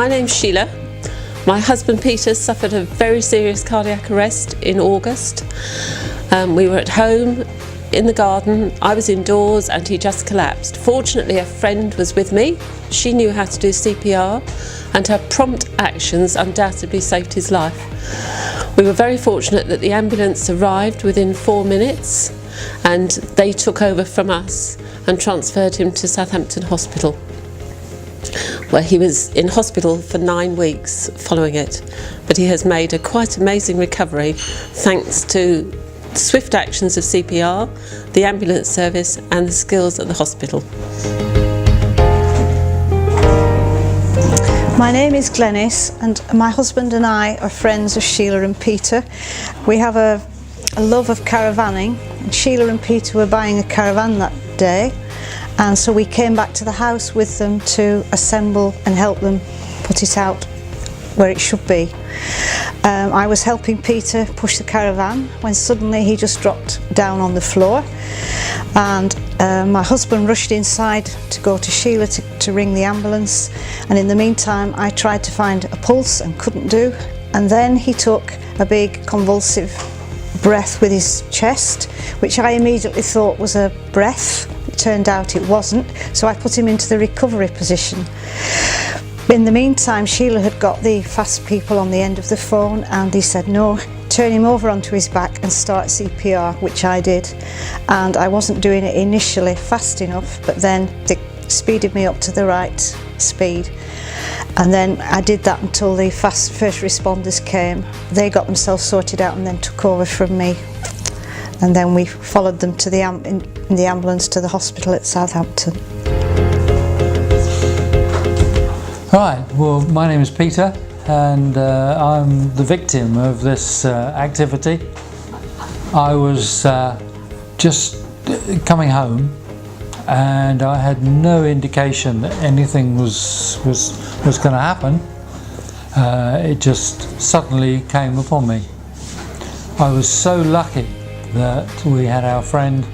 My name's Shelagh. My husband Peter suffered a very serious cardiac arrest in August. We were at home in the garden, I was indoors and he just collapsed. Fortunately, a friend was with me. She knew how to do CPR and her prompt actions undoubtedly saved his life. We were very fortunate that the ambulance arrived within 4 minutes and they took over from us and transferred him to Southampton Hospital, where he was in hospital for 9 weeks following it. But he has made a quite amazing recovery thanks to swift actions of CPR, the ambulance service and the skills at the hospital. My name is Glenys and my husband and I are friends of Shelagh and Peter. We have a love of caravanning, and Shelagh and Peter were buying a caravan that day, and so we came back to the house with them to assemble and help them put it out where it should be. I was helping Peter push the caravan when suddenly he just dropped down on the floor, and my husband rushed inside to go to Shelagh to ring the ambulance, and in the meantime I tried to find a pulse and couldn't do, and then he took a big convulsive breath with his chest, which I immediately thought was a breath. It turned out it wasn't, so I put him into the recovery position. In the meantime, Shelagh had got the fast people on the end of the phone and he said, no, turn him over onto his back and start CPR, which I did. And I wasn't doing it initially fast enough, but then they speeded me up to the right speed. And then I did that until the first responders came. They got themselves sorted out and then took over from me. And then we followed them to in the ambulance to the hospital at Southampton. Right, well, my name is Peter and I'm the victim of this activity. I was just coming home and I had no indication that anything was going to happen. It just suddenly came upon me. I was so lucky that we had our friend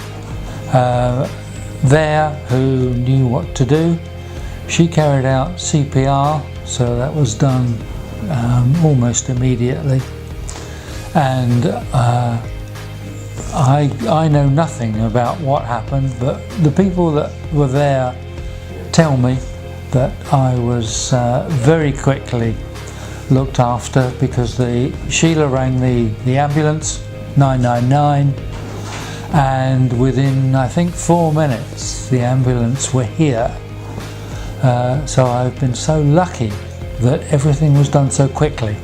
there who knew what to do. She carried out CPR, so that was done almost immediately. And I know nothing about what happened, but the people that were there tell me that I was very quickly looked after, because Shelagh rang the ambulance, 999, and within I think 4 minutes the ambulance were here. So I've been so lucky that everything was done so quickly.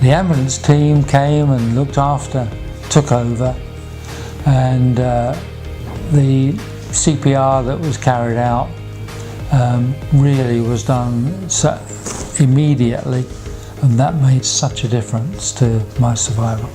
The ambulance team came and looked after, took over, and the CPR that was carried out really was done immediately, and that made such a difference to my survival.